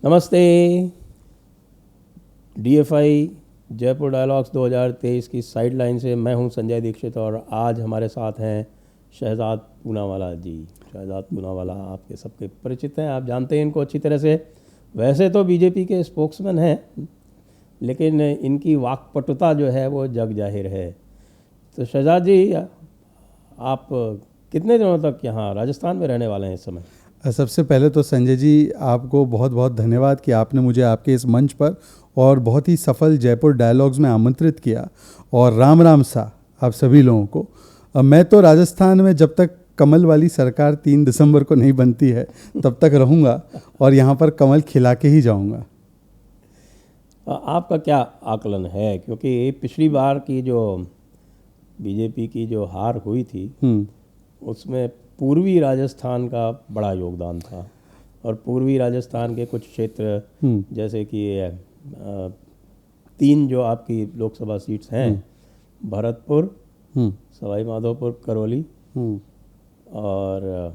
नमस्ते। DFI Jaipur dialogues 2023 की sideline से मैं हूं संजय दीक्षित और आज हमारे साथ हैं शहजाद पूनावाला जी। शहजाद पूनावाला आपके सबके परिचित हैं, आप जानते हैं इनको अच्छी तरह से। वैसे तो बीजेपी के स्पोक्समैन हैं, लेकिन इनकी वाक्पटुता जो है वो जग जाहिर है। तो शहजाद जी, आप कितने दिनों तक यहाँ राजस्थान में रहने वाले हैं इस समय? सबसे पहले तो संजय जी, आपको बहुत बहुत धन्यवाद कि आपने मुझे आपके इस मंच पर और बहुत ही सफल जयपुर डायलॉग्स में आमंत्रित किया। और राम राम सा आप सभी लोगों को। मैं तो राजस्थान में जब तक कमल वाली सरकार 3 दिसंबर को नहीं बनती है तब तक रहूँगा और यहाँ पर कमल खिला के ही जाऊँगा। आपका क्या आकलन है, क्योंकि पिछली बार की जो बीजेपी की जो हार हुई थी उसमें पूर्वी राजस्थान का बड़ा योगदान था और पूर्वी राजस्थान के कुछ क्षेत्र जैसे कि 3 जो आपकी लोकसभा सीट्स हैं, भरतपुर, सवाई माधोपुर, करौली और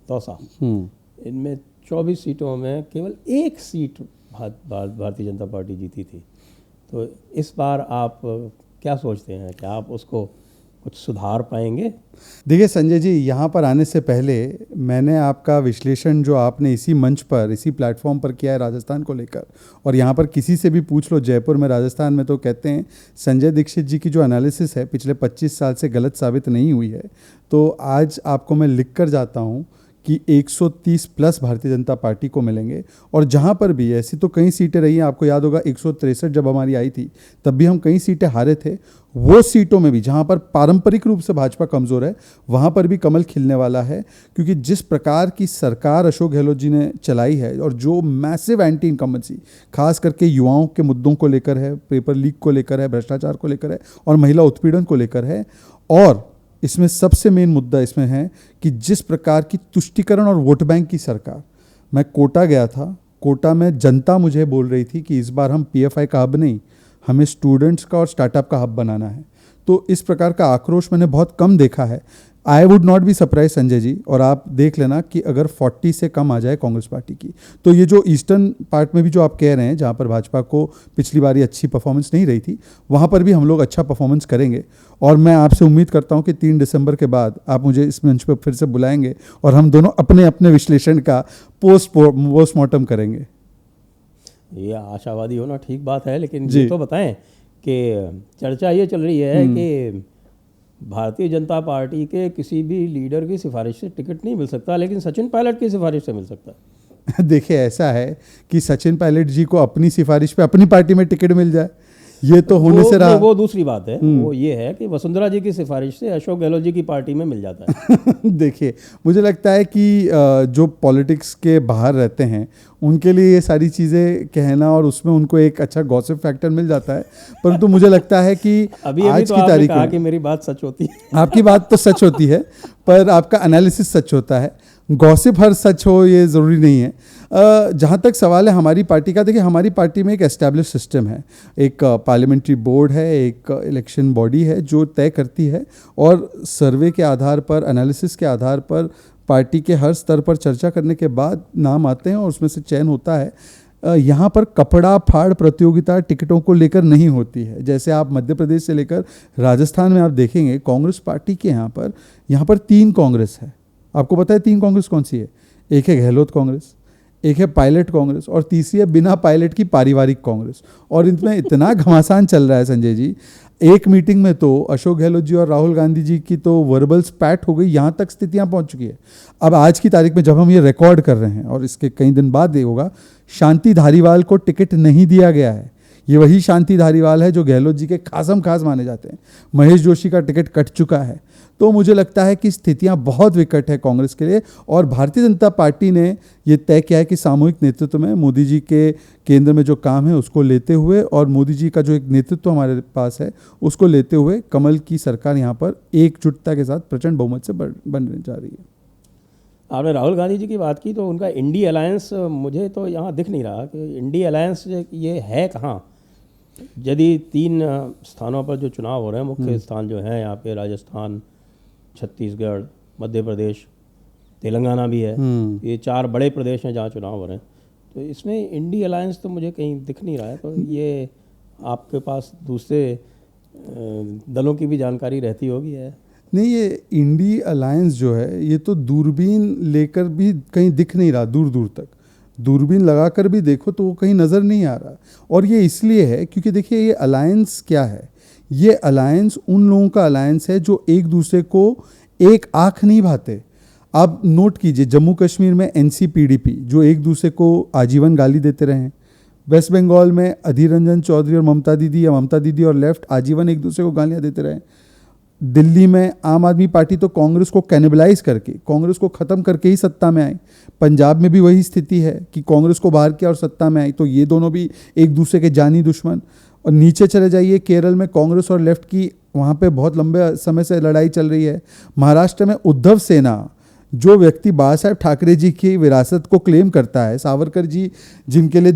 तौसा, इनमें 24 सीटों में केवल 1 सीट भारतीय जनता पार्टी जीती थी। तो इस बार आप क्या सोचते हैं कि आप उसको कुछ सुधार पाएंगे? देखिए संजय जी, यहाँ पर आने से पहले मैंने आपका विश्लेषण जो आपने इसी मंच पर, इसी प्लेटफॉर्म पर किया है राजस्थान को लेकर, और यहाँ पर किसी से भी पूछ लो जयपुर में, राजस्थान में, तो कहते हैं संजय दीक्षित जी की जो एनालिसिस है पिछले 25 साल से गलत साबित नहीं हुई है। तो आज आपको मैं लिख कर जाता हूँ कि 130 प्लस भारतीय जनता पार्टी को मिलेंगे। और जहाँ पर भी, ऐसी तो कई सीटें रही हैं, आपको याद होगा 163 जब हमारी आई थी तब भी हम कई सीटें हारे थे। वो सीटों में भी जहाँ पर पारंपरिक रूप से भाजपा कमज़ोर है वहाँ पर भी कमल खिलने वाला है, क्योंकि जिस प्रकार की सरकार अशोक गहलोत जी ने चलाई है और जो मैसिव एंटी इनकम्बेंसी खास करके युवाओं के मुद्दों को लेकर है, पेपर लीक को लेकर है, भ्रष्टाचार को लेकर है और महिला उत्पीड़न को लेकर है, और इसमें सबसे मेन मुद्दा इसमें है कि जिस प्रकार की तुष्टीकरण और वोट बैंक की सरकार। मैं कोटा गया था, कोटा में जनता मुझे बोल रही थी कि इस बार हम पीएफआई का हब नहीं, हमें स्टूडेंट्स का और स्टार्टअप का हब बनाना है। तो इस प्रकार का आक्रोश मैंने बहुत कम देखा है। I would not be surprise Sanjay ji, और आप देख लेना कि अगर 40 से कम आ जाए कांग्रेस पार्टी की, तो ये जो ईस्टर्न पार्ट में भी जो आप कह रहे हैं जहाँ पर भाजपा को पिछली बारी अच्छी परफॉर्मेंस नहीं रही थी, वहाँ पर भी हम लोग अच्छा परफॉर्मेंस करेंगे। और मैं आपसे उम्मीद करता हूँ कि 3 दिसंबर के बाद आप मुझे इस मंच पर फिर से बुलाएंगे और हम दोनों अपने अपने विश्लेषण का पोस्टमार्टम करेंगे। ये आशावादी होना ठीक बात है, लेकिन ये तो बताएं कि चर्चा ये चल रही है कि भारतीय जनता पार्टी के किसी भी लीडर की सिफारिश से टिकट नहीं मिल सकता, लेकिन सचिन पायलट की सिफारिश से मिल सकता है। देखिए, ऐसा है कि सचिन पायलट जी को अपनी सिफारिश पे अपनी पार्टी में टिकट मिल जाए, ये तो होने से रहा। वो दूसरी बात है। वो ये है कि वसुंधरा जी की सिफारिश से अशोक गहलोत जी की पार्टी में मिल जाता है। देखिए, मुझे लगता है कि जो पॉलिटिक्स के बाहर रहते हैं उनके लिए ये सारी चीज़ें कहना और उसमें उनको एक अच्छा गॉसिप फैक्टर मिल जाता है, परंतु मुझे लगता है कि अभी आज तो की तारीख में कि मेरी बात सच होती है। आपकी बात तो सच होती है, पर आपका एनालिसिस सच होता है। गॉसिप हर सच हो ये ज़रूरी नहीं है। जहाँ तक सवाल है हमारी पार्टी का, देखिए हमारी पार्टी में एक एस्टैब्लिश सिस्टम है, एक पार्लियामेंट्री बोर्ड है, एक इलेक्शन बॉडी है जो तय करती है, और सर्वे के आधार पर, एनालिसिस के आधार पर पार्टी के हर स्तर पर चर्चा करने के बाद नाम आते हैं और उसमें से चयन होता है। यहाँ पर कपड़ा फाड़ प्रतियोगिता टिकटों को लेकर नहीं होती है। जैसे आप मध्य प्रदेश से लेकर राजस्थान में आप देखेंगे कांग्रेस पार्टी के यहाँ पर 3 कांग्रेस है। आपको पता है 3 कांग्रेस कौन सी है? एक है गहलोत कांग्रेस, एक है पायलट कांग्रेस और तीसरी है बिना पायलट की पारिवारिक कांग्रेस। और इनमें इतना घमासान चल रहा है संजय जी, एक मीटिंग में तो अशोक गहलोत जी और राहुल गांधी जी की तो वर्बल स्पैट हो गई, यहाँ तक स्थितियाँ पहुँच चुकी है। अब आज की तारीख में जब हम ये रिकॉर्ड कर रहे हैं और इसके कई दिन बाद ये होगा, शांति धारीवाल को टिकट नहीं दिया गया है। ये वही शांति धारीवाल है जो गहलोत जी के खासम खास माने जाते हैं। महेश जोशी का टिकट कट चुका है। तो मुझे लगता है कि स्थितियां बहुत विकट है कांग्रेस के लिए, और भारतीय जनता पार्टी ने ये तय किया है कि सामूहिक नेतृत्व में मोदी जी के केंद्र में जो काम है उसको लेते हुए, और मोदी जी का जो एक नेतृत्व हमारे पास है उसको लेते हुए कमल की सरकार यहाँ पर एकजुटता के साथ प्रचंड बहुमत से बनने जा रही है। आपने राहुल गांधी जी की बात की, तो उनका इंडी अलायंस मुझे तो यहाँ दिख नहीं रहा कि इंडी अलायंस ये है कहाँ। यदि 3 स्थानों पर जो चुनाव हो रहे हैं, मुख्य स्थान जो हैं यहाँ पे राजस्थान, छत्तीसगढ़, मध्य प्रदेश, तेलंगाना भी है, ये 4 बड़े प्रदेश हैं जहाँ चुनाव हो रहे हैं। तो इसमें इंडी अलायंस तो मुझे कहीं दिख नहीं रहा है। तो ये आपके पास दूसरे दलों की भी जानकारी रहती होगी है? नहीं, ये इंडी अलायंस जो है ये तो दूरबीन लेकर भी कहीं दिख नहीं रहा, दूर दूर तक दूरबीन लगाकर भी देखो तो वो कहीं नज़र नहीं आ रहा। और ये इसलिए है क्योंकि देखिए ये अलायंस क्या है, ये अलायंस उन लोगों का अलायंस है जो एक दूसरे को एक आँख नहीं भाते। आप नोट कीजिए, जम्मू कश्मीर में एनसीपीडीपी जो एक दूसरे को आजीवन गाली देते रहे हैं, वेस्ट बंगाल में अधीर रंजन चौधरी और ममता दीदी या ममता दीदी और लेफ्ट आजीवन एक दूसरे को गालियाँ देते रहे, दिल्ली में आम आदमी पार्टी तो कांग्रेस को कैनिबलाइज करके, कांग्रेस को ख़त्म करके ही सत्ता में आई, पंजाब में भी वही स्थिति है कि कांग्रेस को बाहर किया और सत्ता में आई, तो ये दोनों भी एक दूसरे के जानी दुश्मन। और नीचे चले जाइए, केरल में कांग्रेस और लेफ्ट की वहाँ पे बहुत लंबे समय से लड़ाई चल रही है। महाराष्ट्र में उद्धव सेना जो व्यक्ति बाला साहेब ठाकरे जी की विरासत को क्लेम करता है, सावरकर जी जिनके लिए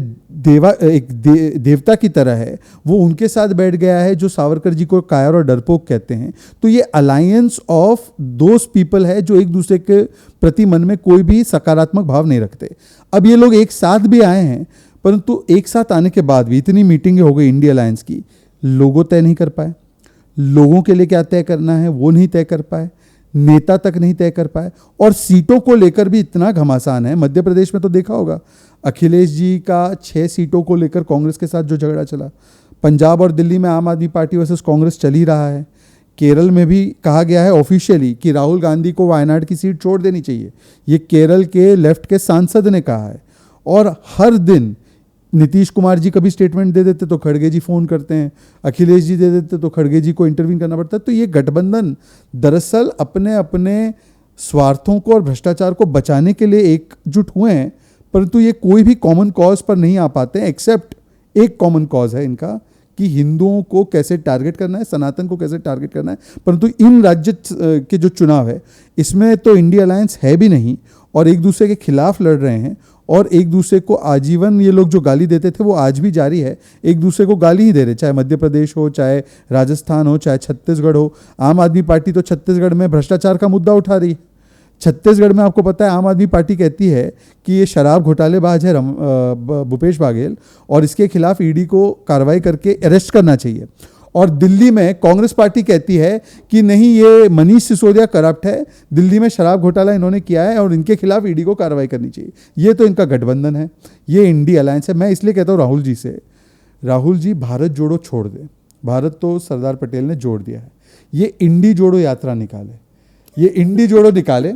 देवता की तरह है, वो उनके साथ बैठ गया है जो सावरकर जी को कायर और डरपोक कहते हैं। तो ये अलायंस ऑफ दोज पीपल है जो एक दूसरे के प्रति मन में कोई भी सकारात्मक भाव नहीं रखते। अब ये लोग एक साथ भी आए हैं, परंतु एक साथ आने के बाद भी इतनी मीटिंगें हो गई इंडिया अलायंस की, लोगों तय नहीं कर पाए, लोगों के लिए क्या तय करना है वो नहीं तय कर पाए, नेता तक नहीं तय कर पाए, और सीटों को लेकर भी इतना घमासान है। मध्य प्रदेश में तो देखा होगा, अखिलेश जी का 6 सीटों को लेकर कांग्रेस के साथ जो झगड़ा चला, पंजाब और दिल्ली में आम आदमी पार्टी वर्सेस कांग्रेस चल ही रहा है, केरल में भी कहा गया है ऑफिशियली कि राहुल गांधी को वायनाड की सीट छोड़ देनी चाहिए, ये केरल के लेफ्ट के सांसद ने कहा है। और हर दिन नीतीश कुमार जी कभी स्टेटमेंट दे देते तो खड़गे जी फ़ोन करते हैं, अखिलेश जी दे देते तो खड़गे जी को इंटरवीन करना पड़ता है। तो ये गठबंधन दरअसल अपने अपने स्वार्थों को और भ्रष्टाचार को बचाने के लिए एकजुट हुए हैं, परंतु ये कोई भी कॉमन कॉज पर नहीं आ पाते हैं, एक्सेप्ट एक कॉमन कॉज है इनका कि हिंदुओं को कैसे टारगेट करना है, सनातन को कैसे टारगेट करना है। परंतु इन राज्य के जो चुनाव है इसमें तो इंडिया अलायंस है भी नहीं और एक दूसरे के खिलाफ लड़ रहे हैं, और एक दूसरे को आजीवन ये लोग जो गाली देते थे वो आज भी जारी है, एक दूसरे को गाली ही दे रहे, चाहे मध्य प्रदेश हो, चाहे राजस्थान हो, चाहे छत्तीसगढ़ हो। आम आदमी पार्टी तो छत्तीसगढ़ में भ्रष्टाचार का मुद्दा उठा रही है। छत्तीसगढ़ में आपको पता है आम आदमी पार्टी कहती है कि ये शराब घोटालेबाज है भूपेश बाघेल, और इसके खिलाफ ईडी को कार्रवाई करके अरेस्ट करना चाहिए। और दिल्ली में कांग्रेस पार्टी कहती है कि नहीं, ये मनीष सिसोदिया करप्ट है, दिल्ली में शराब घोटाला इन्होंने किया है और इनके खिलाफ ईडी को कार्रवाई करनी चाहिए। ये तो इनका गठबंधन है, ये इंडी अलायंस है। मैं इसलिए कहता हूँ राहुल जी से, राहुल जी भारत जोड़ो छोड़ दें, भारत तो सरदार पटेल ने जोड़ दिया है, ये इंडी जोड़ो यात्रा निकाले, ये इंडी जोड़ो निकाले।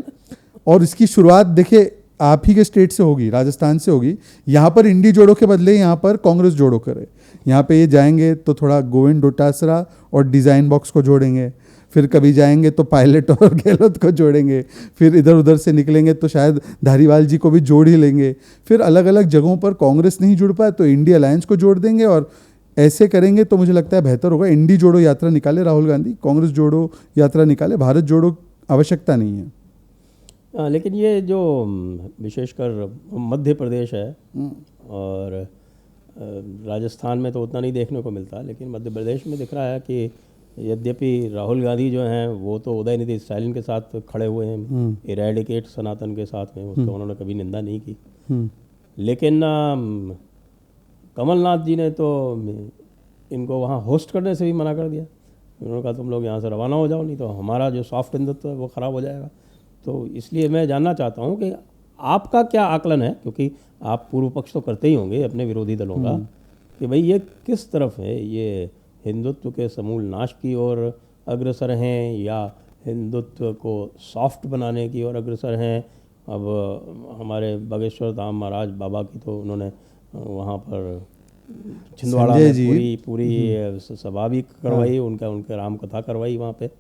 और इसकी शुरुआत देखिए आप ही के स्टेट से होगी, राजस्थान से होगी। यहाँ पर इंडी जोड़ो के बदले यहाँ पर कांग्रेस जोड़ो करे। यहाँ पे ये जाएंगे तो थोड़ा गोविंद डोटासरा और डिज़ाइन बॉक्स को जोड़ेंगे, फिर कभी जाएंगे तो पायलट और गहलोत को जोड़ेंगे, फिर इधर उधर से निकलेंगे तो शायद धारीवाल जी को भी जोड़ ही लेंगे, फिर अलग अलग जगहों पर कांग्रेस नहीं जुड़ पाए तो इंडी अलायंस को जोड़ देंगे। और ऐसे करेंगे तो मुझे लगता है बेहतर होगा। इंडी जोड़ो यात्रा निकाले राहुल गांधी, कांग्रेस जोड़ो यात्रा निकाले, भारत जोड़ो आवश्यकता नहीं है। लेकिन ये जो विशेषकर मध्य प्रदेश है और राजस्थान में तो उतना नहीं देखने को मिलता, लेकिन मध्य प्रदेश में दिख रहा है कि यद्यपि राहुल गांधी जो हैं वो तो उदयनिधि स्टालिन के साथ खड़े हुए हैं, इरेडिकेट सनातन के साथ में, उसका उन्होंने कभी निंदा नहीं की, लेकिन कमलनाथ जी ने तो इनको वहाँ होस्ट करने से भी मना कर दिया। उन्होंने कहा तुम लोग यहाँ से रवाना हो जाओ, नहीं तो हमारा जो सॉफ्ट हिंदुत्व है वो ख़राब हो जाएगा। तो इसलिए मैं जानना चाहता हूँ कि आपका क्या आकलन है, क्योंकि आप पूर्व पक्ष तो करते ही होंगे अपने विरोधी दलों का, कि भाई ये किस तरफ है, ये हिंदुत्व के समूल नाश की ओर अग्रसर हैं या हिंदुत्व को सॉफ्ट बनाने की ओर अग्रसर हैं। अब हमारे बागेश्वर धाम महाराज बाबा की तो उन्होंने वहाँ पर छिंदवाड़ा में पूरी सभा भी करवाई, उनके राम कथा करवाई वहाँ पे।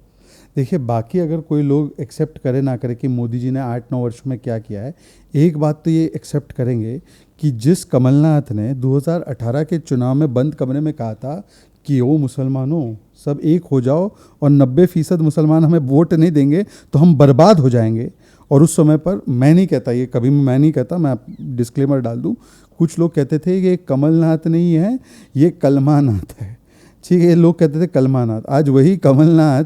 देखिए बाकी अगर कोई लोग एक्सेप्ट करे ना करे कि मोदी जी ने 8-9 वर्षों में क्या किया है, एक बात तो ये एक्सेप्ट करेंगे कि जिस कमलनाथ ने 2018 के चुनाव में बंद कमरे में कहा था कि ओ मुसलमानों सब एक हो जाओ और 90% मुसलमान हमें वोट नहीं देंगे तो हम बर्बाद हो जाएंगे, और उस समय पर मैं नहीं कहता, ये कभी मैं नहीं कहता, मैं डिस्क्लेमर डाल दूँ, कुछ लोग कहते थे कि ये कमलनाथ नहीं है ये कलमानाथ है, ठीक है, ये लोग कहते थे कलमानाथ। आज वही कमलनाथ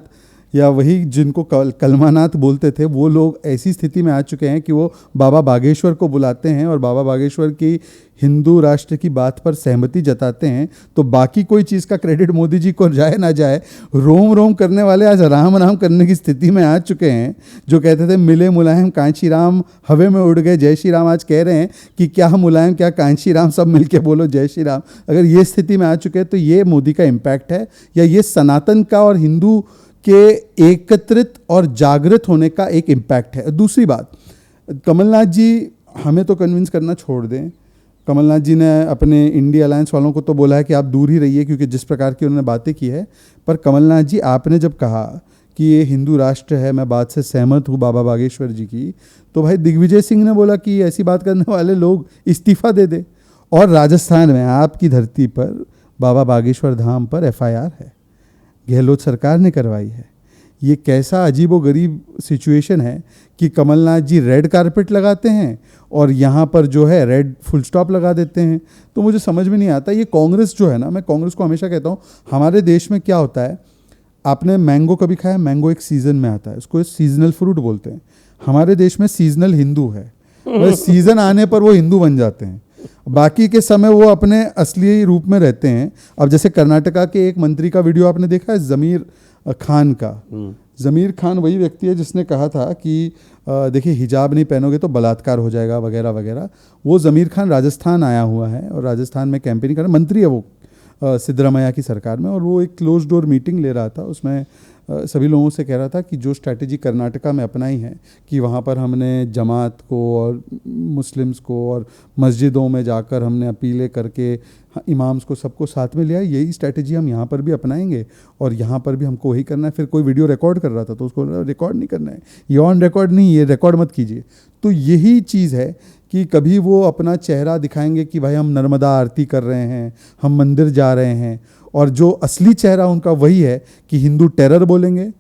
या वही जिनको कलमानाथ बोलते थे वो लोग ऐसी स्थिति में आ चुके हैं कि वो बाबा बागेश्वर को बुलाते हैं और बाबा बागेश्वर की हिंदू राष्ट्र की बात पर सहमति जताते हैं। तो बाकी कोई चीज़ का क्रेडिट मोदी जी को जाए ना जाए, रोम रोम करने वाले आज राम राम करने की स्थिति में आ चुके हैं। जो कहते थे मिले मुलायम कांची राम हवे में उड़ गए जय श्री राम, आज कह रहे हैं कि क्या मुलायम क्या कांची राम, सब मिलके बोलो जय श्री राम। अगर ये स्थिति में आ चुके हैं तो ये मोदी का इम्पैक्ट है या ये सनातन का और हिंदू के एकत्रित और जागृत होने का एक इम्पैक्ट है। दूसरी बात, कमलनाथ जी हमें तो कन्विंस करना छोड़ दें। कमलनाथ जी ने अपने इंडिया अलायंस वालों को तो बोला है कि आप दूर ही रहिए, क्योंकि जिस प्रकार की उन्होंने बातें की है। पर कमलनाथ जी, आपने जब कहा कि ये हिंदू राष्ट्र है, मैं बात से सहमत हूँ बाबा बागेश्वर जी की, तो भाई दिग्विजय सिंह ने बोला कि ऐसी बात करने वाले लोग इस्तीफा दे दे। और राजस्थान में आपकी धरती पर बाबा बागेश्वर धाम पर FIR है, गहलोत सरकार ने करवाई है। ये कैसा अजीबोगरीब सिचुएशन है कि कमलनाथ जी रेड कारपेट लगाते हैं और यहाँ पर जो है रेड फुल स्टॉप लगा देते हैं। तो मुझे समझ में नहीं आता। ये कांग्रेस जो है ना, मैं कांग्रेस को हमेशा कहता हूँ, हमारे देश में क्या होता है, आपने मैंगो कभी खाया? मैंगो एक सीज़न में आता है, उसको सीजनल फ्रूट बोलते हैं। हमारे देश में सीजनल हिंदू है, सीज़न आने पर वो हिंदू बन जाते हैं, बाकी के समय वो अपने असली रूप में रहते हैं। अब जैसे कर्नाटका के एक मंत्री का वीडियो आपने देखा है, ज़मीर खान का। ज़मीर खान वही व्यक्ति है जिसने कहा था कि देखिए हिजाब नहीं पहनोगे तो बलात्कार हो जाएगा वगैरह वगैरह। वो ज़मीर खान राजस्थान आया हुआ है और राजस्थान में कैंपेनिंग कर रहा है, मंत्री है वो सिद्धरामैया की सरकार में। और वो एक क्लोज डोर मीटिंग ले रहा था, उसमें सभी लोगों से कह रहा था कि जो स्ट्रैटेजी कर्नाटका में अपनाई है कि वहाँ पर हमने जमात को और मुस्लिम्स को और मस्जिदों में जाकर हमने अपीलें करके इमाम्स को सबको साथ में लिया, यही स्ट्रैटेजी हम यहाँ पर भी अपनाएंगे और यहाँ पर भी हमको वही करना है। फिर कोई वीडियो रिकॉर्ड कर रहा था तो उसको रिकॉर्ड नहीं करना है, ये ऑन रिकॉर्ड नहीं, ये रिकॉर्ड मत कीजिए। तो यही चीज़ है कि कभी वो अपना चेहरा दिखाएंगे कि भाई हम नर्मदा आरती कर रहे हैं, हम मंदिर जा रहे हैं, और जो असली चेहरा उनका वही है कि हिंदू टेरर बोलेंगे,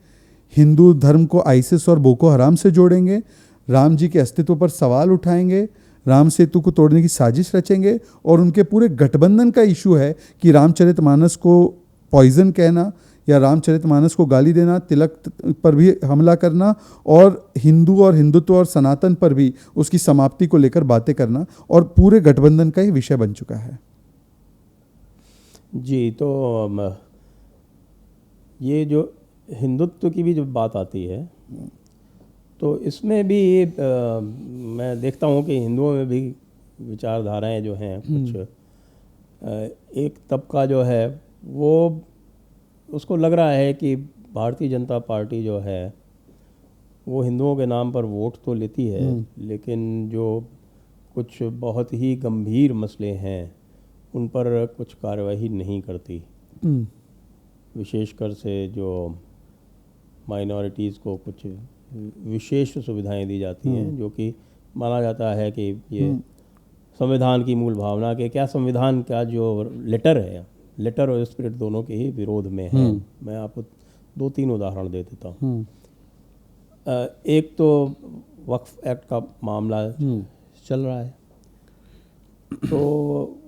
हिंदू धर्म को आईसिस और बोको हराम से जोड़ेंगे, राम जी के अस्तित्व पर सवाल उठाएंगे, राम सेतु को तोड़ने की साजिश रचेंगे। और उनके पूरे गठबंधन का इशू है कि रामचरितमानस को पॉइजन कहना या रामचरितमानस को गाली देना, तिलक पर भी हमला करना और हिंदुत्व और सनातन पर भी उसकी समाप्ति को लेकर बातें करना, और पूरे गठबंधन का ही विषय बन चुका है। जी, तो ये जो हिंदुत्व की भी जब बात आती है तो इसमें भी मैं देखता हूँ कि हिंदुओं में भी विचारधाराएं जो हैं कुछ, एक तबका जो है वो उसको लग रहा है कि भारतीय जनता पार्टी जो है वो हिंदुओं के नाम पर वोट तो लेती है, लेकिन जो कुछ बहुत ही गंभीर मसले हैं उन पर कुछ कार्यवाही नहीं करती। विशेषकर से जो माइनॉरिटीज़ को कुछ विशेष सुविधाएं दी जाती हैं, जो कि माना जाता है कि ये संविधान की मूल भावना के, क्या संविधान का जो लेटर और स्पिरिट दोनों के ही विरोध में है। मैं आपको 2-3 उदाहरण दे देता हूँ। एक तो वक्फ एक्ट का मामला चल रहा है, तो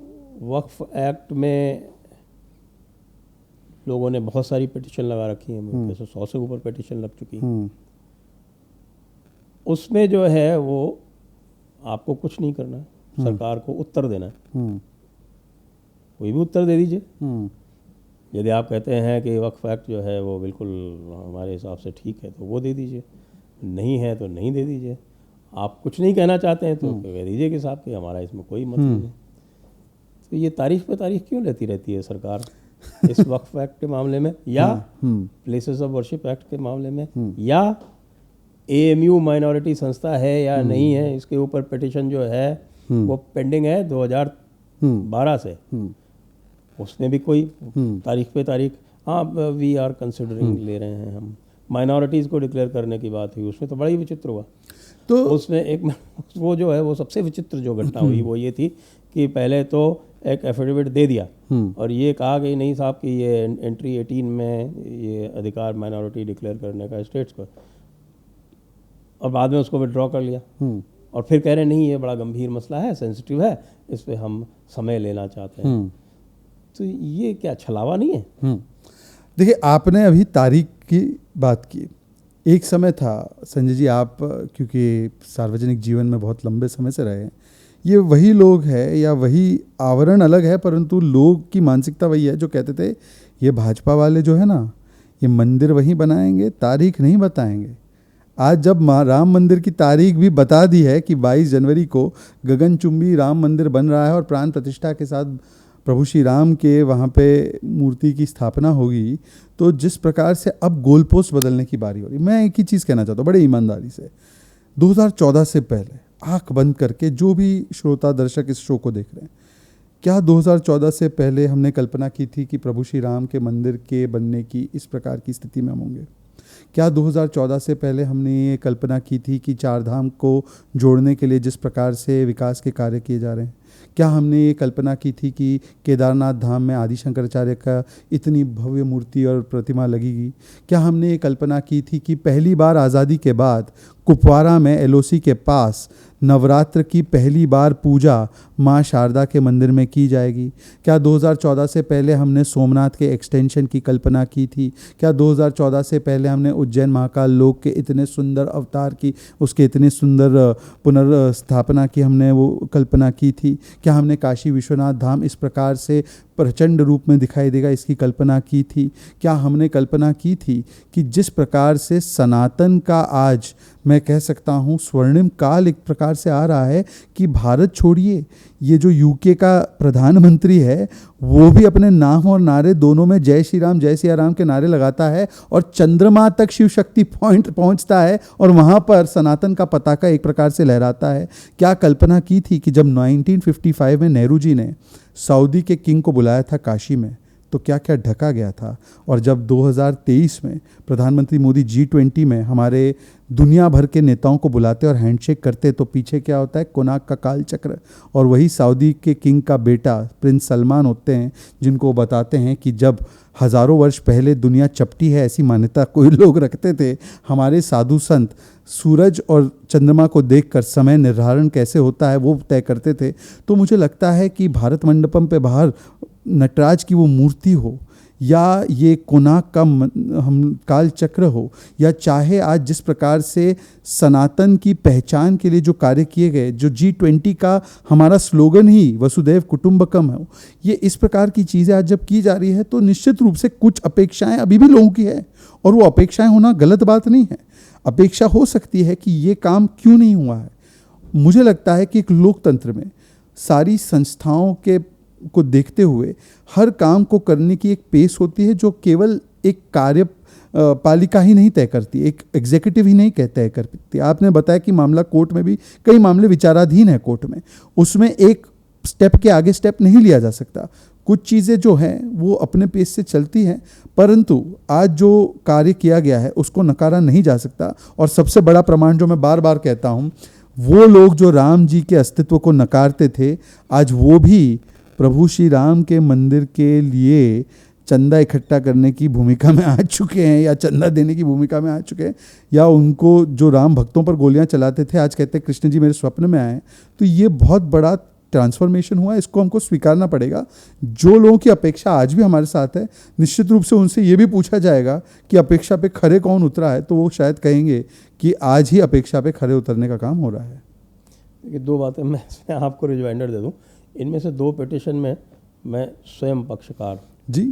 वक्फ एक्ट में लोगों ने बहुत सारी पिटीशन लगा रखी है, जैसे 100 से ऊपर पिटीशन लग चुकी है। उसमें जो है वो आपको कुछ नहीं करना है, सरकार को उत्तर देना है। कोई भी उत्तर दे दीजिए। यदि आप कहते हैं कि वक्फ एक्ट जो है वो बिल्कुल हमारे हिसाब से ठीक है तो वो दे दीजिए, नहीं है तो नहीं दे दीजिए। आप कुछ नहीं कहना चाहते हैं तो कह दीजिए कि साहब कि हमारा इसमें कोई मतलब नहीं। तो ये तारीख पे तारीख क्यों लेती रहती है सरकार इस वक्फ एक्ट के मामले में, या प्लेसेस ऑफ वर्शिप एक्ट के मामले में, या AMU माइनॉरिटी संस्था है या नहीं है, इसके ऊपर पिटीशन जो है वो पेंडिंग है 2012 से। उसमें भी कोई तारीख पे तारीख, हाँ वी आर कंसिडरिंग ले रहे हैं हम। माइनॉरिटीज़ को डिक्लेयर करने की बात हुई, उसमें तो बड़ा ही विचित्र हुआ। तो उसमें एक वो जो है वो सबसे विचित्र जो घटना हुई वो ये थी कि पहले तो एक एफिडेविट दे दिया और ये कहा कि नहीं साहब कि ये एंट्री 18 में ये अधिकार माइनॉरिटी डिक्लेयर करने का स्टेट्स को, और बाद में उसको विड्रॉ कर लिया और फिर कह रहे नहीं ये बड़ा गंभीर मसला है, सेंसिटिव है, इस पर हम समय लेना चाहते हैं। तो ये क्या छलावा नहीं है? देखिए, आपने अभी तारीख की बात की। एक समय था संजय जी, आप क्योंकि सार्वजनिक जीवन में बहुत लंबे समय से रहे हैं, ये वही लोग हैं या वही आवरण अलग है, परंतु लोग की मानसिकता वही है जो कहते थे ये भाजपा वाले जो है ना, ये मंदिर वहीं बनाएंगे, तारीख नहीं बताएंगे। आज जब राम मंदिर की तारीख भी बता दी है कि 22 जनवरी को गगनचुंबी राम मंदिर बन रहा है और प्राण प्रतिष्ठा के साथ प्रभु श्री राम के वहाँ पे मूर्ति की स्थापना होगी, तो जिस प्रकार से अब गोलपोस्ट बदलने की बारी हो रही। मैं एक ही चीज़ कहना चाहता हूँ बड़े ईमानदारी से, 2014 से पहले आंख बंद करके जो भी श्रोता दर्शक इस शो को देख रहे हैं, क्या 2014 से पहले हमने कल्पना की थी कि प्रभु श्री राम के मंदिर के बनने की इस प्रकार की स्थिति में हम होंगे? क्या 2014 से पहले हमने ये कल्पना की थी कि चार धाम को जोड़ने के लिए जिस प्रकार से विकास के कार्य किए जा रहे हैं, क्या हमने ये कल्पना की थी कि केदारनाथ धाम में आदि शंकराचार्य का इतनी भव्य मूर्ति और प्रतिमा लगेगी? क्या हमने ये कल्पना की थी कि पहली बार आज़ादी के बाद कुपवारा में एलओसी के पास नवरात्र की पहली बार पूजा माँ शारदा के मंदिर में की जाएगी? क्या 2014 से पहले हमने सोमनाथ के एक्सटेंशन की कल्पना की थी? क्या 2014 से पहले हमने उज्जैन महाकाल लोक के इतने सुंदर अवतार की, उसके इतने सुंदर पुनर्स्थापना की हमने वो कल्पना की थी? क्या हमने काशी विश्वनाथ धाम इस प्रकार से प्रचंड रूप में दिखाई देगा इसकी कल्पना की थी? क्या हमने कल्पना की थी कि जिस प्रकार से सनातन का आज मैं कह सकता हूँ स्वर्णिम काल एक प्रकार से आ रहा है कि भारत छोड़िए, ये जो यूके का प्रधानमंत्री है वो भी अपने नाम और नारे दोनों में जय श्री राम जय सिया राम के नारे लगाता है और चंद्रमा तक शिव शक्ति पॉइंट पहुंचता है और वहाँ पर सनातन का पताका एक प्रकार से लहराता है? क्या कल्पना की थी कि जब 1955 में नेहरू जी ने सऊदी के किंग को बुलाया था काशी में, तो क्या क्या ढका गया था? और जब 2023 में प्रधानमंत्री मोदी G20 में हमारे दुनिया भर के नेताओं को बुलाते और हैंडशेक करते, तो पीछे क्या होता है? कोणार्क का काल चक्र। और वही सऊदी के किंग का बेटा प्रिंस सलमान होते हैं जिनको बताते हैं कि जब हज़ारों वर्ष पहले दुनिया चपटी है ऐसी मान्यता कोई लोग रखते थे, हमारे साधु संत सूरज और चंद्रमा को देखकर समय निर्धारण कैसे होता है वो तय करते थे। तो मुझे लगता है कि भारत मंडपम पे बाहर नटराज की वो मूर्ति हो या ये कोणार्क का हम काल चक्र हो, या चाहे आज जिस प्रकार से सनातन की पहचान के लिए जो कार्य किए गए, जो G20 का हमारा स्लोगन ही वसुधैव कुटुंबकम है, ये इस प्रकार की चीज़ें आज जब की जा रही है तो निश्चित रूप से कुछ अपेक्षाएं अभी भी लोगों की है। और वो अपेक्षाएं होना गलत बात नहीं है। अपेक्षा हो सकती है कि ये काम क्यों नहीं हुआ है। मुझे लगता है कि एक लोकतंत्र में सारी संस्थाओं के को देखते हुए हर काम को करने की एक पेस होती है जो केवल एक कार्य पालिका ही नहीं तय करती, एक एग्जीक्यूटिव ही नहीं तय करती। आपने बताया कि मामला कोर्ट में भी कई मामले विचाराधीन है कोर्ट में, उसमें एक स्टेप के आगे स्टेप नहीं लिया जा सकता। कुछ चीज़ें जो हैं वो अपने पेस से चलती हैं, परंतु आज जो कार्य किया गया है उसको नकारा नहीं जा सकता। और सबसे बड़ा प्रमाण जो मैं बार बार कहता हूँ, वो लोग जो राम जी के अस्तित्व को नकारते थे, आज वो भी प्रभु श्री राम के मंदिर के लिए चंदा इकट्ठा करने की भूमिका में आ चुके हैं, या चंदा देने की भूमिका में आ चुके हैं, या उनको जो राम भक्तों पर गोलियां चलाते थे आज कहते हैं कृष्ण जी मेरे स्वप्न में आए। तो ये बहुत बड़ा ट्रांसफॉर्मेशन हुआ, इसको हमको स्वीकारना पड़ेगा। जो लोगों की अपेक्षा आज भी हमारे साथ है, निश्चित रूप से उनसे ये भी पूछा जाएगा कि अपेक्षा पे खरे कौन उतरा है, तो वो शायद कहेंगे कि आज ही अपेक्षा पे खरे उतरने का काम हो रहा है। देखिए, दो बातें मैं इसमें आपको रिमाइंडर दे दूं। इनमें से दो पिटिशन में मैं स्वयं पक्षकार जी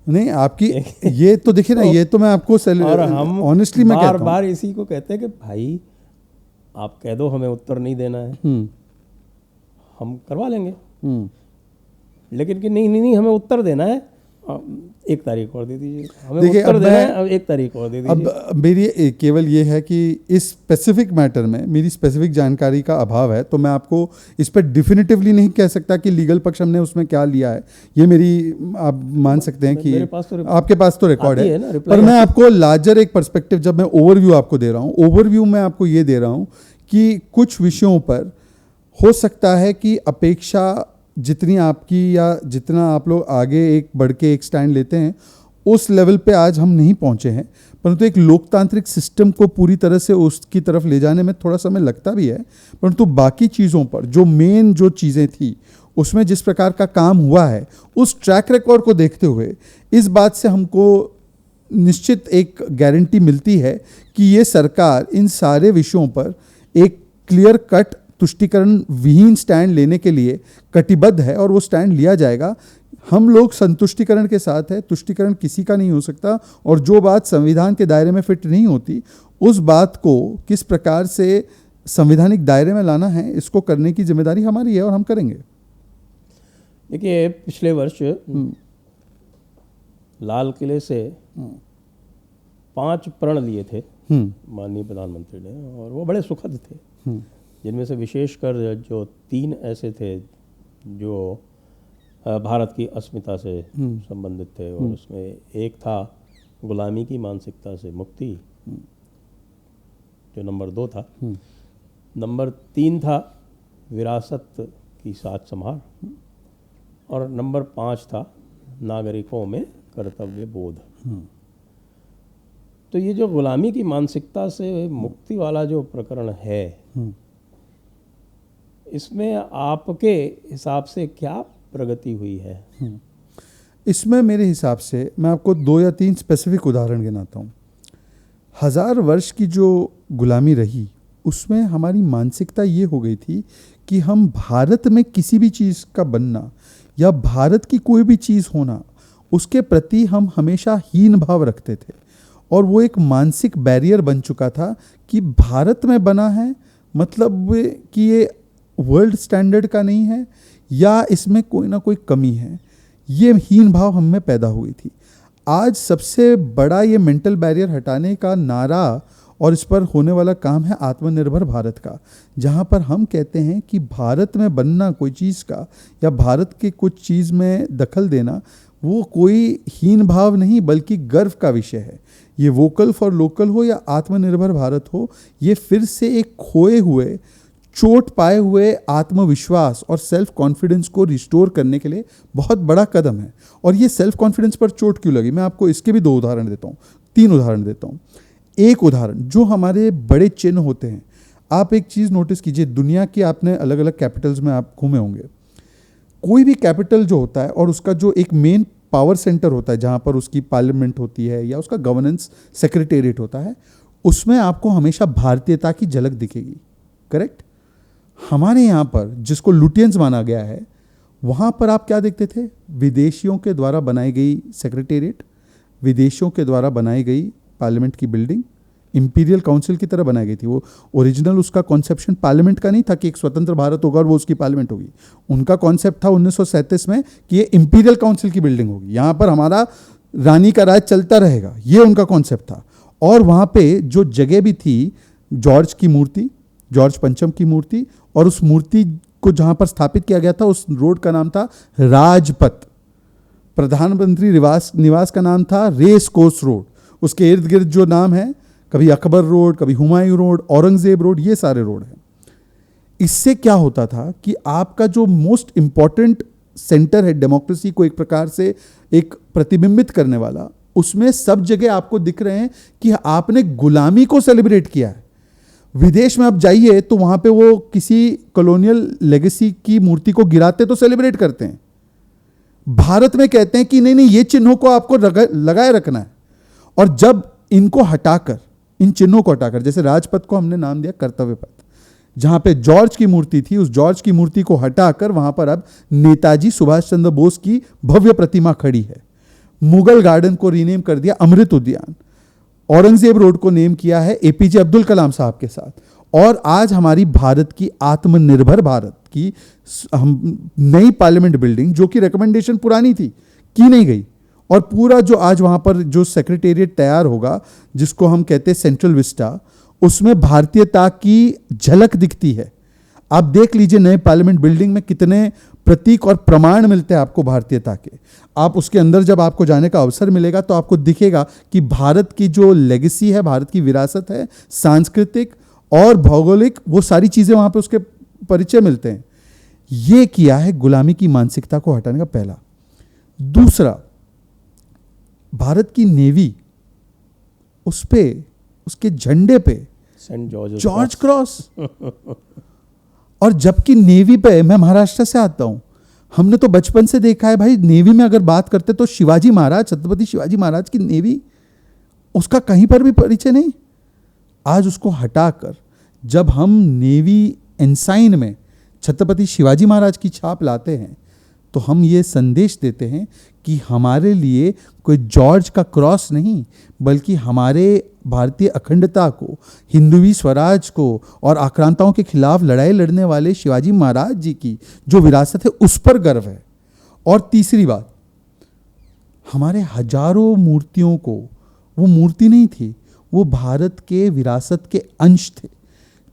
नहीं, आपकी ये तो देखिए ना, ये तो मैं आपको और हम ऑनेस्टली मैं कहता हूं, बार इसी को कहते हैं कि भाई आप कह दो हमें उत्तर नहीं देना है, हम करवा लेंगे, लेकिन कि नहीं हमें उत्तर देना है, 1 तारीख और दे दीजिए, हमें उत्तर देना है, 1 तारीख और दे दीजिए। अब मेरी केवल ये है कि इस स्पेसिफिक मैटर में मेरी स्पेसिफिक जानकारी का अभाव है, तो मैं आपको इस पर डिफिनिटिवली नहीं कह सकता कि लीगल पक्ष हमने उसमें क्या लिया है। ये मेरी आप मान सकते हैं कि आपके पास तो रिकॉर्ड है, पर मैं आपको लार्जर एक पर्सपेक्टिव, जब मैं ओवरव्यू आपको दे रहा हूँ, ओवरव्यू में आपको ये दे रहा हूँ कि कुछ विषयों पर हो सकता है कि अपेक्षा जितनी आपकी या जितना आप लोग आगे एक बढ़ के एक स्टैंड लेते हैं उस लेवल पे आज हम नहीं पहुंचे हैं, परंतु एक लोकतांत्रिक सिस्टम को पूरी तरह से उसकी तरफ ले जाने में थोड़ा समय लगता भी है। परंतु बाकी चीज़ों पर जो मेन जो चीज़ें थी उसमें जिस प्रकार का काम हुआ है, उस ट्रैक रिकॉर्ड को देखते हुए इस बात से हमको निश्चित एक गारंटी मिलती है कि ये सरकार इन सारे विषयों पर एक क्लियर कट तुष्टीकरण विहीन स्टैंड लेने के लिए कटिबद्ध है और वो स्टैंड लिया जाएगा। हम लोग संतुष्टिकरण के साथ है, तुष्टीकरण किसी का नहीं हो सकता, और जो बात संविधान के दायरे में फिट नहीं होती उस बात को किस प्रकार से संवैधानिक दायरे में लाना है, इसको करने की जिम्मेदारी हमारी है और हम करेंगे। देखिए, पिछले वर्ष लाल किले से 5 प्रण लिए थे माननीय प्रधानमंत्री ने, और वो बड़े सुखद थे, जिनमें से विशेषकर जो 3 ऐसे थे जो भारत की अस्मिता से संबंधित थे, और उसमें एक था गुलामी की मानसिकता से मुक्ति, जो नंबर 2 था। नंबर 3 था विरासत की साथ संभाल, और नंबर 5 था नागरिकों में कर्तव्य बोध। तो ये जो गुलामी की मानसिकता से मुक्ति वाला जो प्रकरण है, इसमें आपके हिसाब से क्या प्रगति हुई है? इसमें मेरे हिसाब से मैं आपको 2 या 3 स्पेसिफिक उदाहरण गिनाता हूँ। 1000 वर्ष की जो गुलामी रही उसमें हमारी मानसिकता ये हो गई थी कि हम भारत में किसी भी चीज़ का बनना या भारत की कोई भी चीज़ होना, उसके प्रति हम हमेशा हीन भाव रखते थे, और वो एक मानसिक बैरियर बन चुका था कि भारत में बना है मतलब कि ये वर्ल्ड स्टैंडर्ड का नहीं है या इसमें कोई ना कोई कमी है। ये हीन भाव हम में पैदा हुई थी। आज सबसे बड़ा ये मेंटल बैरियर हटाने का नारा और इस पर होने वाला काम है आत्मनिर्भर भारत का, जहाँ पर हम कहते हैं कि भारत में बनना कोई चीज़ का या भारत के कुछ चीज़ में दखल देना वो कोई हीन भाव नहीं बल्कि गर्व का विषय है। ये वोकल फॉर लोकल हो या आत्मनिर्भर भारत हो, ये फिर से एक खोए हुए, चोट पाए हुए आत्मविश्वास और सेल्फ कॉन्फिडेंस को रिस्टोर करने के लिए बहुत बड़ा कदम है। और ये सेल्फ कॉन्फिडेंस पर चोट क्यों लगी, मैं आपको इसके भी 2 उदाहरण देता हूँ, 3 उदाहरण देता हूँ। एक उदाहरण, जो हमारे बड़े चिन्ह होते हैं, आप एक चीज़ नोटिस कीजिए, दुनिया की आपने अलग अलग कैपिटल्स में आप घूमे होंगे, कोई भी कैपिटल जो होता है और उसका जो एक मेन पावर सेंटर होता है जहाँ पर उसकी पार्लियामेंट होती है या उसका गवर्नेंस सेक्रेटेरिएट होता है, उसमें आपको हमेशा भारतीयता की झलक दिखेगी। करेक्ट? हमारे यहाँ पर जिसको लुटियंस माना गया है, वहाँ पर आप क्या देखते थे? विदेशियों के द्वारा बनाई गई सेक्रेटेरिएट, विदेशियों के द्वारा बनाई गई पार्लियामेंट की बिल्डिंग, इंपीरियल काउंसिल की तरह बनाई गई थी। वो ओरिजिनल उसका कॉन्सेप्शन पार्लियामेंट का नहीं था कि एक स्वतंत्र भारत होगा और वो उसकी पार्लियामेंट होगी। उनका कॉन्सेप्ट था 1937 में कि ये इंपीरियल काउंसिल की बिल्डिंग होगी, यहाँ पर हमारा रानी का राज चलता रहेगा, ये उनका कॉन्सेप्ट था। और वहाँ पे जो जगह भी थी, जॉर्ज की मूर्ति, जॉर्ज पंचम की मूर्ति, और उस मूर्ति को जहाँ पर स्थापित किया गया था उस रोड का नाम था राजपथ। प्रधानमंत्री निवास का नाम था रेस कोर्स रोड। उसके इर्द गिर्द जो नाम है, कभी अकबर रोड, कभी हुमायूं रोड, औरंगजेब रोड, ये सारे रोड हैं। इससे क्या होता था कि आपका जो मोस्ट इंपॉर्टेंट सेंटर है डेमोक्रेसी को एक प्रकार से एक प्रतिबिंबित करने वाला, उसमें सब जगह आपको दिख रहे हैं कि आपने गुलामी को सेलिब्रेट किया है। विदेश में आप जाइए तो वहां पे वो किसी कॉलोनियल लेगेसी की मूर्ति को गिराते तो सेलिब्रेट करते हैं। भारत में कहते हैं कि नहीं नहीं, ये चिन्हों को आपको लगाए रखना है। और जब इनको हटाकर, इन चिन्हों को हटाकर, जैसे राजपथ को हमने नाम दिया कर्तव्य पथ, जहां पे जॉर्ज की मूर्ति थी, उस जॉर्ज की मूर्ति को हटाकर वहां पर अब नेताजी सुभाष चंद्र बोस की भव्य प्रतिमा खड़ी है। मुगल गार्डन को रीनेम कर दिया अमृत उद्यान। औरंगजेब रोड को नेम किया है एपीजे अब्दुल कलाम साहब के साथ। और आज हमारी भारत की आत्मनिर्भर भारत की नई पार्लियामेंट बिल्डिंग, जो कि रिकमेंडेशन पुरानी थी, की नहीं गई, और पूरा जो आज वहां पर जो सेक्रेटेरिएट तैयार होगा, जिसको हम कहते हैं सेंट्रल विस्टा, उसमें भारतीयता की झलक दिखती है। आप देख लीजिए नए पार्लियामेंट बिल्डिंग में कितने प्रतीक और प्रमाण मिलते हैं आपको भारतीयता के। आप उसके अंदर जब आपको जाने का अवसर मिलेगा तो आपको दिखेगा कि भारत की जो लेगेसी है, भारत की विरासत है, सांस्कृतिक और भौगोलिक, वो सारी चीजें वहां पे उसके परिचय मिलते हैं। ये किया है गुलामी की मानसिकता को हटाने का पहला। दूसरा, भारत की नेवी, उस पे, उसके झंडे पे सेंट जॉर्ज क्रॉस। और जबकि नेवी पे, मैं महाराष्ट्र से आता हूं, हमने तो बचपन से देखा है भाई, नेवी में अगर बात करते तो शिवाजी महाराज, छत्रपति शिवाजी महाराज की नेवी, उसका कहीं पर भी परिचय नहीं। आज उसको हटाकर जब हम नेवी एनसाइन में छत्रपति शिवाजी महाराज की छाप लाते हैं तो हम ये संदेश देते हैं कि हमारे लिए कोई जॉर्ज का क्रॉस नहीं, बल्कि हमारे भारतीय अखंडता को, हिंदुवी स्वराज को और आक्रांताओं के खिलाफ लड़ाई लड़ने वाले शिवाजी महाराज जी की जो विरासत है उस पर गर्व है। और तीसरी बात, हमारे हजारों मूर्तियों को, वो मूर्ति नहीं थी, वो भारत के विरासत के अंश थे।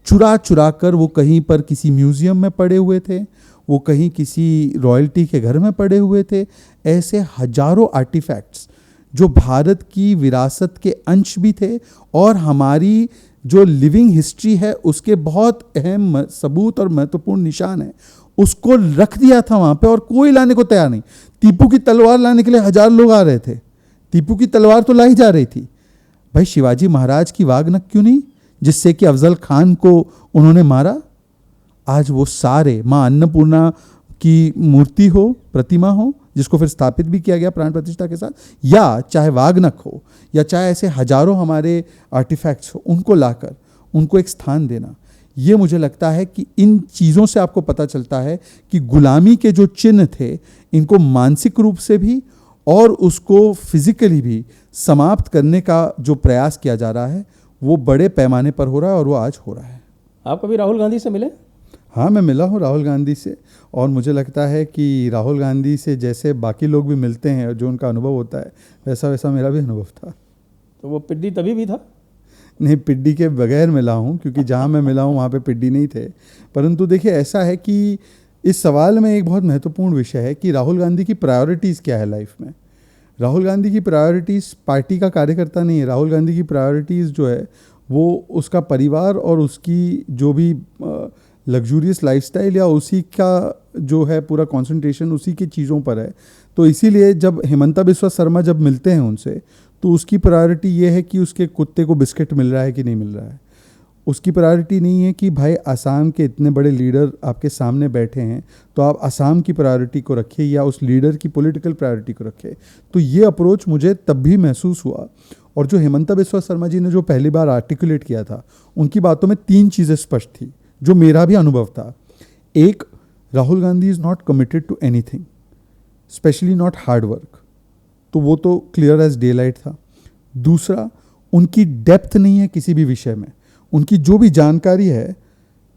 चुरा चुरा कर वो कहीं पर किसी म्यूजियम में पड़े हुए थे, वो कहीं किसी रॉयल्टी के घर में पड़े हुए थे। ऐसे हजारों आर्टिफैक्ट्स जो भारत की विरासत के अंश भी थे और हमारी जो लिविंग हिस्ट्री है उसके बहुत अहम सबूत और महत्वपूर्ण निशान है, उसको रख दिया था वहाँ पे और कोई लाने को तैयार नहीं। टीपू की तलवार लाने के लिए 1000 लोग आ रहे थे, टीपू की तलवार तो लाई जा रही थी। भाई शिवाजी महाराज की वाग नख क्यों नहीं, जिससे कि अफजल खान को उन्होंने मारा? आज वो सारे, माँ अन्नपूर्णा की मूर्ति हो, प्रतिमा हो, जिसको फिर स्थापित भी किया गया प्राण प्रतिष्ठा के साथ, या चाहे वागनख हो, या चाहे ऐसे हजारों हमारे आर्टिफैक्ट्स हो, उनको लाकर उनको एक स्थान देना, ये मुझे लगता है कि इन चीज़ों से आपको पता चलता है कि गुलामी के जो चिन्ह थे इनको मानसिक रूप से भी और उसको फिजिकली भी समाप्त करने का जो प्रयास किया जा रहा है वो बड़े पैमाने पर हो रहा है और वो आज हो रहा है। आप कभी राहुल गांधी से मिले? हाँ, मैं मिला हूँ राहुल गांधी से, और मुझे लगता है कि राहुल गांधी से जैसे बाकी लोग भी मिलते हैं और जो उनका अनुभव होता है वैसा वैसा मेरा भी अनुभव था। तो वो पिड्डी तभी भी था? नहीं, पिड्डी के बगैर मिला हूँ, क्योंकि जहाँ मैं मिला हूँ वहाँ पे पिड्डी नहीं थे। परंतु देखिए, ऐसा है कि इस सवाल में एक बहुत महत्वपूर्ण विषय है कि राहुल गांधी की प्रायोरिटीज़ क्या है लाइफ में। राहुल गांधी की प्रायोरिटीज़ पार्टी का कार्यकर्ता नहीं है। राहुल गांधी की प्रायोरिटीज़ जो है वो उसका परिवार और उसकी जो भी लग्जूरियस लाइफस्टाइल या उसी का जो है पूरा कंसंट्रेशन उसी की चीज़ों पर है। तो इसीलिए जब हिमंता बिस्वा शर्मा जब मिलते हैं उनसे, तो उसकी प्रायोरिटी ये है कि उसके कुत्ते को बिस्किट मिल रहा है कि नहीं मिल रहा है। उसकी प्रायोरिटी नहीं है कि भाई असम के इतने बड़े लीडर आपके सामने बैठे हैं तो आप असम की प्रायोरिटी को रखिए या उस लीडर की पॉलिटिकल प्रायोरिटी को रखिए। तो ये अप्रोच मुझे तब भी महसूस हुआ। और जो हिमंता बिस्वा शर्मा जी ने जो पहली बार आर्टिकुलेट किया था, उनकी बातों में 3 चीज़ें स्पष्ट थी जो मेरा भी अनुभव था। एक, Rahul Gandhi is not committed to anything, specially not hard work, तो वो तो क्लियर एज डे लाइट था। दूसरा, उनकी डेप्थ नहीं है किसी भी विषय में। उनकी जो भी जानकारी है,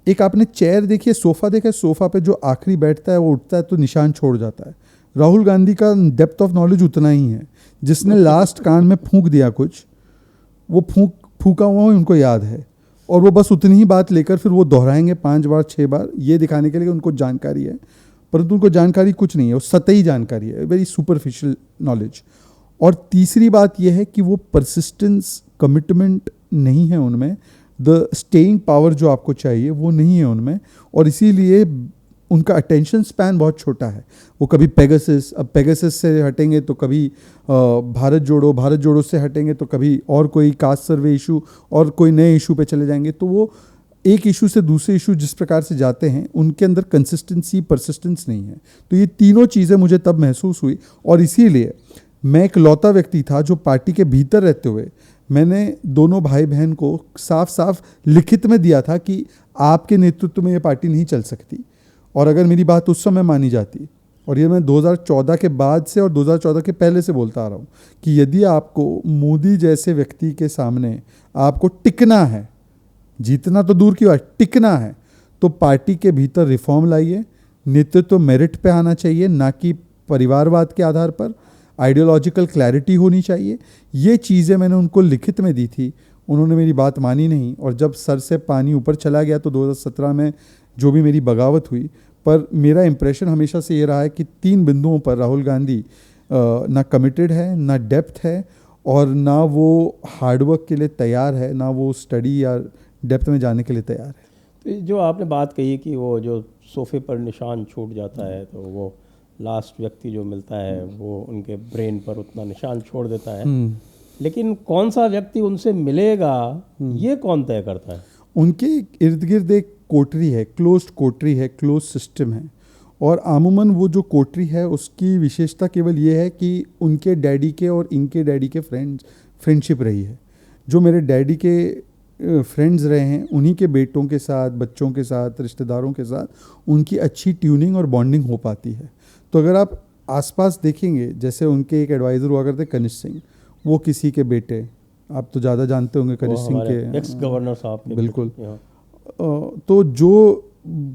एक आपने चेयर देखिए, सोफ़ा देखा है, सोफ़ा पे जो आखिरी बैठता है वो उठता है तो निशान छोड़ जाता है। राहुल गांधी का डेप्थ ऑफ नॉलेज उतना ही है। जिसने लास्ट कान में फूंक दिया कुछ, वो फूंका हुआ उनको याद है और वो बस उतनी ही बात लेकर फिर वो दोहराएंगे 5 बार 6 बार, ये दिखाने के लिए उनको जानकारी है, परंतु उनको जानकारी कुछ नहीं है, वो सतही जानकारी है, वेरी सुपरफिशियल नॉलेज। और तीसरी बात यह है कि वो परसिस्टेंस, कमिटमेंट नहीं है उनमें, द स्टेइंग पावर जो आपको चाहिए वो नहीं है उनमें, और इसीलिए उनका अटेंशन स्पैन बहुत छोटा है। वो कभी पेगासस, अब पेगासस से हटेंगे तो कभी भारत जोड़ो से हटेंगे तो कभी और कोई कास्ट सर्वे इशू और कोई नए इशू पे चले जाएंगे। तो वो एक इशू से दूसरे इशू जिस प्रकार से जाते हैं, उनके अंदर कंसिस्टेंसी, परसिस्टेंस नहीं है। तो ये तीनों चीज़ें मुझे तब महसूस हुई, और इसीलिए मैं एक लौता व्यक्ति था जो पार्टी के भीतर रहते हुए मैंने दोनों भाई बहन को साफ साफ लिखित में दिया था कि आपके नेतृत्व में ये पार्टी नहीं चल सकती। और अगर मेरी बात उस समय मानी जाती, और ये मैं 2014 के बाद से और 2014 के पहले से बोलता आ रहा हूँ कि यदि आपको मोदी जैसे व्यक्ति के सामने आपको टिकना है, जीतना तो दूर की बात, टिकना है, तो पार्टी के भीतर रिफॉर्म लाइए। नेतृत्व मेरिट पे आना चाहिए, ना कि परिवारवाद के आधार पर। आइडियोलॉजिकल क्लैरिटी होनी चाहिए। ये चीज़ें मैंने उनको लिखित में दी थी, उन्होंने मेरी बात मानी नहीं, और जब सर से पानी ऊपर चला गया तो 2017 में जो भी मेरी बगावत हुई। पर मेरा इंप्रेशन हमेशा से ये रहा है कि 3 बिंदुओं पर राहुल गांधी ना कमिटेड है, ना डेप्थ है, और ना वो हार्डवर्क के लिए तैयार है, ना वो स्टडी या डेप्थ में जाने के लिए तैयार है। तो जो आपने बात कही कि वो जो सोफ़े पर निशान छूट जाता है, तो वो लास्ट व्यक्ति जो मिलता है वो उनके ब्रेन पर उतना निशान छोड़ देता है, लेकिन कौन सा व्यक्ति उनसे मिलेगा ये कौन तय करता है? उनके इर्द गिर्द एक कोटरी है, क्लोज्ड कोटरी है, क्लोज सिस्टम है, और आमूमन वो जो कोटरी है उसकी विशेषता केवल ये है कि उनके डैडी के और इनके डैडी के फ्रेंडशिप रही है। जो मेरे डैडी के फ्रेंड्स रहे हैं, उन्हीं के बेटों के साथ, बच्चों के साथ, रिश्तेदारों के साथ उनकी अच्छी ट्यूनिंग और बॉन्डिंग हो पाती है। तो अगर आप आसपास देखेंगे, जैसे उनके एक एडवाइज़र हुआ करते कनिष्ठ सिंह, वो किसी के बेटे, आप तो ज़्यादा जानते होंगे कनिष्ठ सिंह के, एक्स गवर्नर साहब के बिल्कुल। तो जो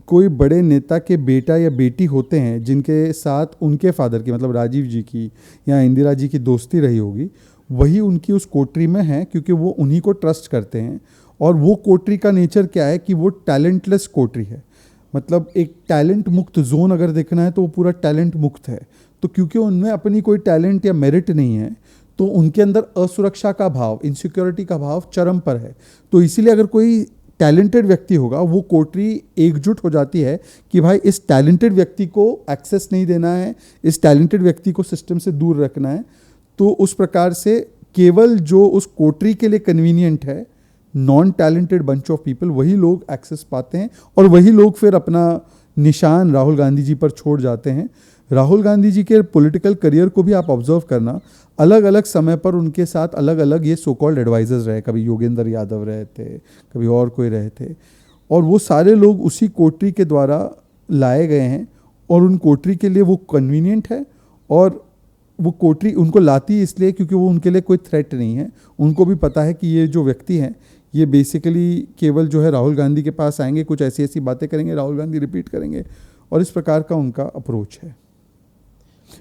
कोई बड़े नेता के बेटा या बेटी होते हैं जिनके साथ उनके फादर की, मतलब राजीव जी की या इंदिरा जी की दोस्ती रही होगी, वही उनकी उस कोटरी में है, क्योंकि वो उन्हीं को ट्रस्ट करते हैं। और वो कोटरी का नेचर क्या है कि वो टैलेंटलेस कोटरी है, मतलब एक टैलेंट मुक्त जोन अगर देखना है तो वो पूरा टैलेंट मुक्त है। तो क्योंकि उनमें अपनी कोई टैलेंट या मेरिट नहीं है, तो उनके अंदर असुरक्षा का भाव, इनसिक्योरिटी का भाव चरम पर है। तो इसीलिए अगर कोई टैलेंटेड व्यक्ति होगा, वो कोटरी एकजुट हो जाती है कि भाई इस टैलेंटेड व्यक्ति को एक्सेस नहीं देना है, इस टैलेंटेड व्यक्ति को सिस्टम से दूर रखना है। तो उस प्रकार से केवल जो उस कोटरी के लिए कन्वीनियंट है, non talented bunch of people, वही लोग एक्सेस पाते हैं और वही लोग फिर अपना निशान राहुल गांधी जी पर छोड़ जाते हैं। राहुल गांधी जी के पॉलिटिकल करियर को भी आप ऑब्जर्व करना, अलग अलग समय पर उनके साथ अलग अलग ये सो कॉल्ड एडवाइजर्स रहे। कभी योगेंद्र यादव रहे थे, कभी और कोई रहे थे, और वो सारे लोग उसी कोटरी के द्वारा लाए गए हैं। और उन कोटरी के लिए वो कन्वीनियंट है, और वो कोटरी उनको लाती इसलिए क्योंकि वो उनके लिए कोई थ्रेट नहीं है। उनको भी पता है कि ये जो व्यक्ति हैं, ये बेसिकली केवल जो है राहुल गांधी के पास आएंगे, कुछ ऐसी ऐसी बातें करेंगे, राहुल गांधी रिपीट करेंगे, और इस प्रकार का उनका अप्रोच है।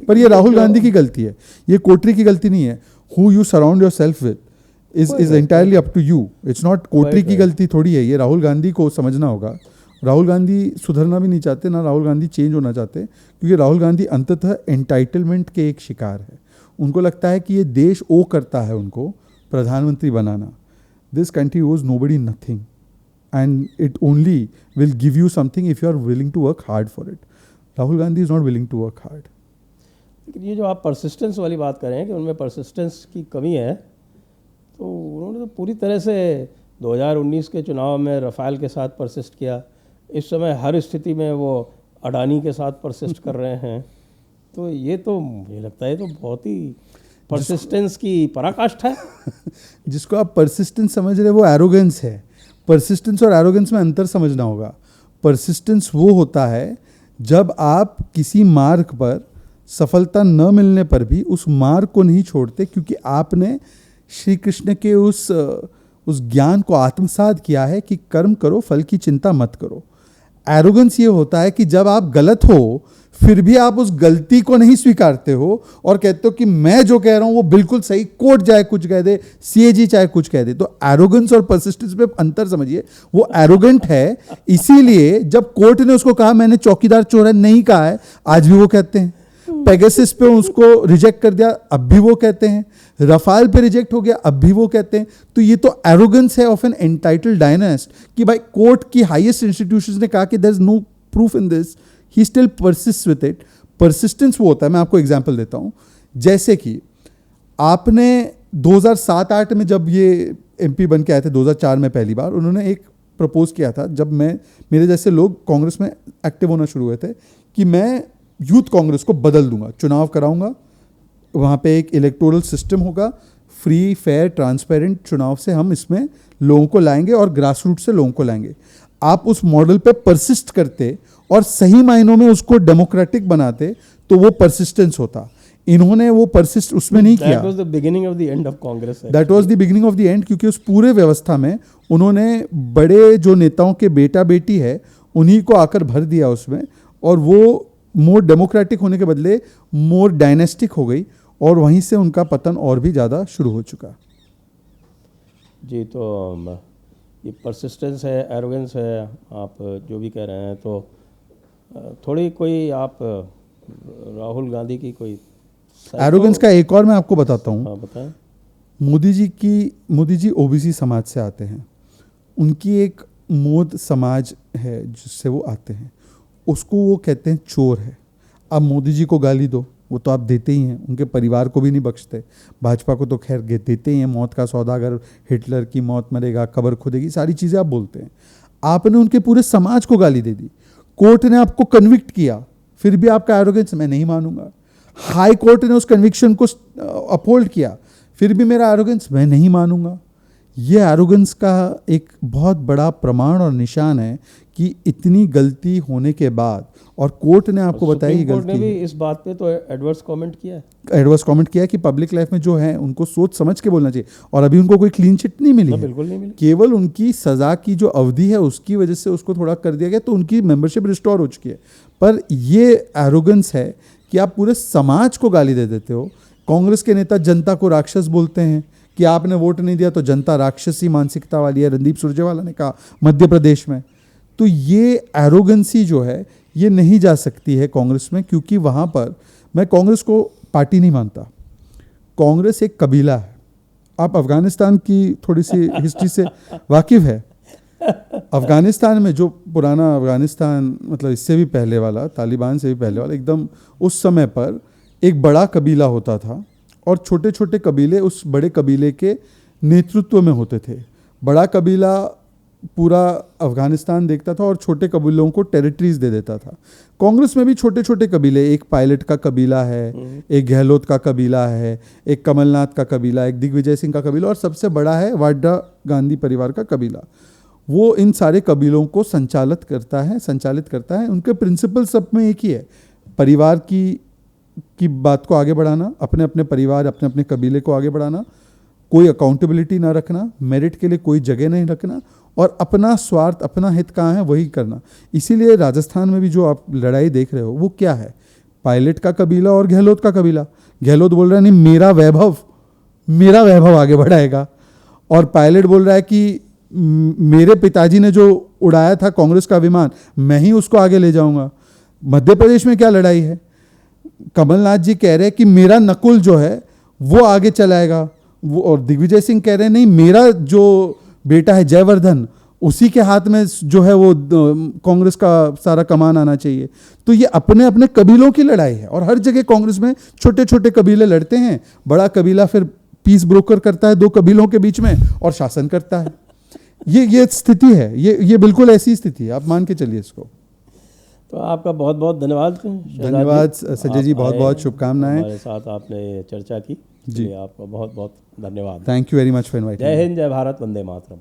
पर ये राहुल गांधी की गलती है, ये कोटरी की गलती नहीं है। Who you surround yourself with is entirely up to you. It's not coterie की गलती थोड़ी है, ये राहुल गांधी को समझना होगा। राहुल गांधी सुधरना भी नहीं चाहते, ना राहुल गांधी चेंज होना चाहते, क्योंकि राहुल गांधी अंततः एंटाइटलमेंट के एक शिकार है। उनको लगता है कि ये देश ओ करता है उनको प्रधानमंत्री बनाना। This country owes nobody nothing, and it only will give you something if you are willing to work hard for it. Rahul Gandhi is not willing to work hard. लेकिन ये जो आप परसिस्टेंस वाली बात कर रहे हैं कि उनमें परसिस्टेंस की कमी है, तो उन्होंने तो पूरी तरह से 2019 के चुनाव में रफाल के साथ परसिस्ट किया। इस समय हर स्थिति में वो अडानी के साथ परसिस्ट कर रहे हैं। तो ये तो मुझे लगता है तो बहुत ही परसिस्टेंस की पराकाष्ठा है। जिसको आप परसिस्टेंस समझ रहे वो एरोगेंस है। परसिस्टेंस और एरोगेंस में अंतर समझना होगा। परसिस्टेंस वो होता है जब आप किसी मार्ग पर सफलता न मिलने पर भी उस मार्ग को नहीं छोड़ते, क्योंकि आपने श्री कृष्ण के उस ज्ञान को आत्मसात किया है कि कर्म करो, फल की चिंता मत करो। एरोगेंस ये होता है कि जब आप गलत हो फिर भी आप उस गलती को नहीं स्वीकारते हो और कहते हो कि मैं जो कह रहा हूं वो बिल्कुल सही, कोर्ट चाहे कुछ कह दे, सीएजी चाहे कुछ कह दे। तो एरोगेंस और परसिस्टेंस में अंतर समझिए। वो एरोगेंट है, इसीलिए जब कोर्ट ने उसको कहा मैंने चौकीदार चोर है, नहीं कहा है, आज भी वो कहते हैं। पेगासस पे उसको रिजेक्ट कर दिया, अब भी वो कहते हैं। रफाल पे रिजेक्ट हो गया, अब भी वो कहते हैं। तो ये तो एरोगेंस है ऑफ एन एंटाइटल्ड डायनेस्ट कि भाई कोर्ट की हाईएस्ट इंस्टीट्यूशंस ने कहा कि there is no proof in this, he still persist with it. Persistence वो होता है, मैं आपको एग्जांपल देता हूं। जैसे कि आपने 2007-8 में जब ये एमपी बन के आए थे, 2004 में पहली बार उन्होंने एक प्रपोज किया था, जब मेरे जैसे लोग कांग्रेस में एक्टिव होना शुरू हुए थे, कि मैं यूथ कांग्रेस को बदल दूंगा, चुनाव कराऊंगा, वहाँ पे एक इलेक्टोरल सिस्टम होगा, फ्री फेयर ट्रांसपेरेंट चुनाव से हम इसमें लोगों को लाएंगे और ग्रास रूट से लोगों को लाएंगे। आप उस मॉडल पे परसिस्ट करते और सही मायनों में उसको डेमोक्रेटिक बनाते तो वो परसिस्टेंस होता। इन्होंने वो परसिस्ट उसमें नहीं किया। That was the beginning of the end of Congress. That was the beginning of the end, क्योंकि उस पूरे व्यवस्था में उन्होंने बड़े जो नेताओं के बेटा बेटी है उन्हीं को आकर भर दिया उसमें, और वो मोर डेमोक्रेटिक होने के बदले मोर डायनेस्टिक हो गई, और वहीं से उनका पतन और भी ज़्यादा शुरू हो चुका। जी, तो ये परसिस्टेंस है, एरोगेंस है, आप जो भी कह रहे हैं, तो थोड़ी कोई आप राहुल गांधी की कोई एरोगेंस का एक और मैं आपको बताता हूँ। हाँ, बताएं। मोदी जी ओबीसी समाज से आते हैं। उनकी एक मोद समाज है जिससे वो आते हैं, उसको वो कहते हैं चोर है। अब मोदी जी को गाली दो, वो तो आप देते ही हैं, उनके परिवार को भी नहीं बख्शते। भाजपा को तो खैर देते ही हैं, मौत का सौदा, अगर हिटलर की मौत मरेगा, कब्र खुदेगी, सारी चीज़ें आप बोलते हैं। आपने उनके पूरे समाज को गाली दे दी, कोर्ट ने आपको कन्विक्ट किया, फिर भी आपका एरोगेंस मैं नहीं मानूंगा। हाई कोर्ट ने उस कन्विक्शन को अपहोल्ड किया, फिर भी मेरा एरोगेंस मैं नहीं मानूंगा। ये एरोगेंस का एक बहुत बड़ा प्रमाण और निशान है कि इतनी गलती होने के बाद, और कोर्ट ने आपको बताया कि कोर्ट ने गलती भी है, इस बात पे तो एडवर्स कमेंट किया है। एडवर्स कमेंट किया कि पब्लिक लाइफ में जो है उनको सोच समझ के बोलना चाहिए, और अभी उनको कोई क्लीन चिट नहीं मिली ना, है, बिल्कुल नहीं मिली। केवल उनकी सज़ा की जो अवधि है उसकी वजह से उसको थोड़ा कर दिया गया, तो उनकी मेंबरशिप रिस्टोर हो चुकी है। पर ये एरोगेंस है कि आप पूरे समाज को गाली दे देते हो। कांग्रेस के नेता जनता को राक्षस बोलते हैं कि आपने वोट नहीं दिया तो जनता राक्षसी मानसिकता वाली है, रणदीप सुरजेवाला ने कहा मध्य प्रदेश में। तो ये एरोगेंसी जो है ये नहीं जा सकती है कांग्रेस में, क्योंकि वहाँ पर मैं कांग्रेस को पार्टी नहीं मानता, कांग्रेस एक कबीला है। आप अफगानिस्तान की थोड़ी सी हिस्ट्री से वाकिफ़ है? अफगानिस्तान में जो पुराना अफगानिस्तान, मतलब इससे भी पहले वाला, तालिबान से भी पहले वाला, एकदम उस समय पर एक बड़ा कबीला होता था और छोटे छोटे कबीले उस बड़े कबीले के नेतृत्व में होते थे। बड़ा कबीला पूरा अफगानिस्तान देखता था और छोटे कबीलों को टेरिटरीज दे देता था। कांग्रेस में भी छोटे छोटे कबीले, एक पायलट का कबीला है, एक गहलोत का कबीला है, एक कमलनाथ का कबीला, एक दिग्विजय सिंह का कबीला, और सबसे बड़ा है वाड्रा गांधी परिवार का कबीला। वो इन सारे कबीलों को संचालित करता है। उनके प्रिंसिपल सब में एक ही है, परिवार की बात को आगे बढ़ाना, अपने अपने परिवार, अपने अपने कबीले को आगे बढ़ाना, कोई अकाउंटेबिलिटी ना रखना, मेरिट के लिए कोई जगह नहीं रखना, और अपना स्वार्थ, अपना हित कहाँ है वही करना। इसीलिए राजस्थान में भी जो आप लड़ाई देख रहे हो वो क्या है, पायलट का कबीला और गहलोत का कबीला। गहलोत बोल रहा है नहीं, मेरा वैभव आगे बढ़ाएगा, और पायलट बोल रहा है कि मेरे पिताजी ने जो उड़ाया था कांग्रेस का विमान, मैं ही उसको आगे ले जाऊंगा। मध्य प्रदेश में क्या लड़ाई है, कमलनाथ जी कह रहे हैं कि मेरा नकुल जो है वो आगे चलाएगा, वो, और दिग्विजय सिंह कह रहे हैं नहीं, मेरा जो बेटा है जयवर्धन, उसी के हाथ में जो है वो कांग्रेस का सारा कमान आना चाहिए। तो ये अपने अपने कबीलों की लड़ाई है, और हर जगह कांग्रेस में छोटे छोटे कबीले लड़ते हैं, बड़ा कबीला फिर पीस ब्रोकर करता है दो कबीलों के बीच में और शासन करता है। ये स्थिति है, ये बिल्कुल ऐसी स्थिति है, आप मान के चलिए इसको। तो आपका बहुत बहुत धन्यवाद। धन्यवाद संजय जी, बहुत बहुत शुभकामनाएं। हमारे साथ आपने चर्चा की जी, आपका बहुत बहुत धन्यवाद। Thank you very much for inviting. जय हिंद, जय भारत, वंदे मातरम।